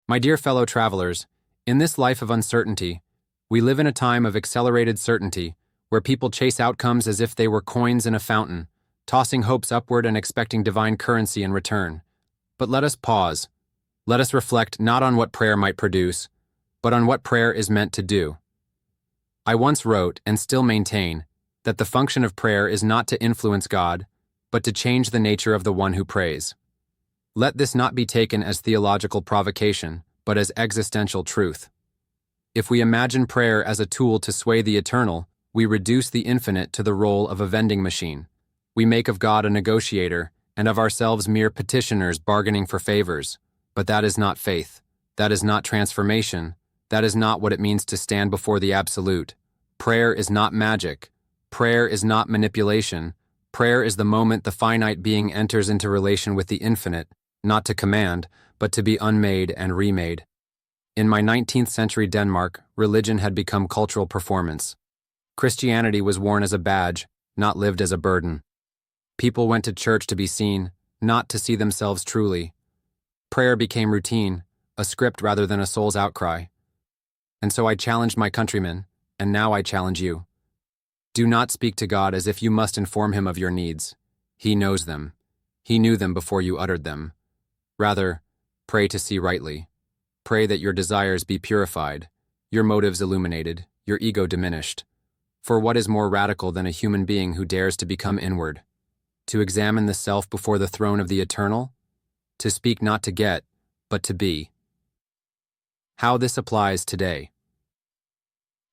My dear fellow travelers, in this life of uncertainty, we live in a time of accelerated certainty, where people chase outcomes as if they were coins in a fountain, tossing hopes upward and expecting divine currency in return. But let us pause. Let us reflect not on what prayer might produce, but on what prayer is meant to do. I once wrote, and still maintain, that the function of prayer is not to influence God, but to change the nature of the one who prays. Let this not be taken as theological provocation, but as existential truth. If we imagine prayer as a tool to sway the eternal, we reduce the infinite to the role of a vending machine. We make of God a negotiator, and of ourselves mere petitioners bargaining for favors. But that is not faith. That is not transformation. That is not what it means to stand before the absolute. Prayer is not magic. Prayer is not manipulation. Prayer is the moment the finite being enters into relation with the infinite, not to command, but to be unmade and remade. In my 19th century Denmark, religion had become cultural performance. Christianity was worn as a badge, not lived as a burden. People went to church to be seen, not to see themselves truly. Prayer became routine, a script rather than a soul's outcry. And so I challenged my countrymen, and now I challenge you. Do not speak to God as if you must inform him of your needs. He knows them. He knew them before you uttered them. Rather, pray to see rightly. Pray that your desires be purified, your motives illuminated, your ego diminished. For what is more radical than a human being who dares to become inward? To examine the self before the throne of the eternal? To speak not to get, but to be. How this applies today.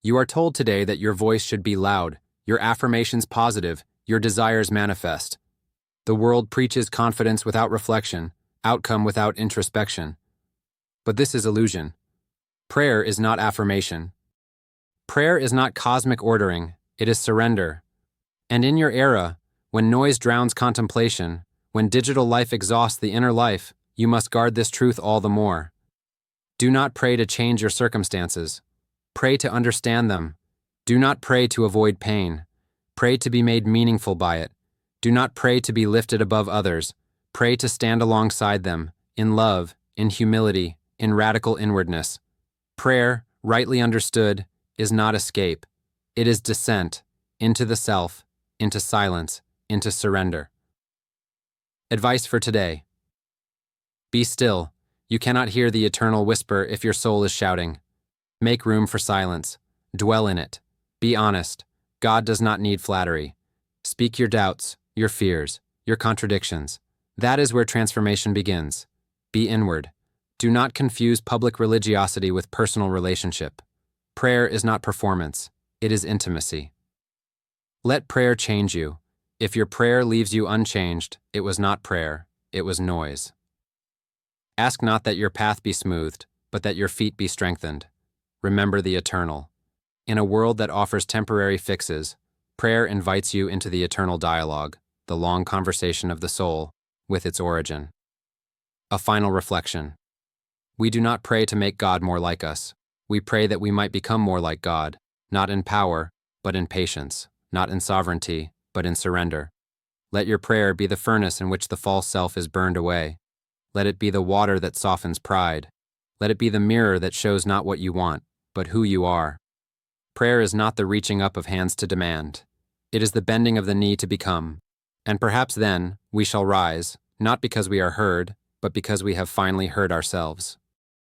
You are told today that your voice should be loud, your affirmations positive, your desires manifest. The world preaches confidence without reflection, outcome without introspection. But this is illusion. Prayer is not affirmation. Prayer is not cosmic ordering, it is surrender. And in your era, when noise drowns contemplation, when digital life exhausts the inner life, you must guard this truth all the more. Do not pray to change your circumstances. Pray to understand them. Do not pray to avoid pain. Pray to be made meaningful by it. Do not pray to be lifted above others. Pray to stand alongside them, in love, in humility, in radical inwardness. Prayer, rightly understood, is not escape. It is descent, into the self, into silence, into surrender. Advice for today. Be still. You cannot hear the eternal whisper if your soul is shouting. Make room for silence. Dwell in it. Be honest. God does not need flattery. Speak your doubts, your fears, your contradictions. That is where transformation begins. Be inward. Do not confuse public religiosity with personal relationship. Prayer is not performance. It is intimacy. Let prayer change you. If your prayer leaves you unchanged, it was not prayer, it was noise. Ask not that your path be smoothed, but that your feet be strengthened. Remember the eternal. In a world that offers temporary fixes, prayer invites you into the eternal dialogue, the long conversation of the soul, with its origin. A final reflection. We do not pray to make God more like us. We pray that we might become more like God, not in power, but in patience, not in sovereignty, but in surrender. Let your prayer be the furnace in which the false self is burned away. Let it be the water that softens pride. Let it be the mirror that shows not what you want, but who you are. Prayer is not the reaching up of hands to demand. It is the bending of the knee to become. And perhaps then we shall rise, not because we are heard, but because we have finally heard ourselves.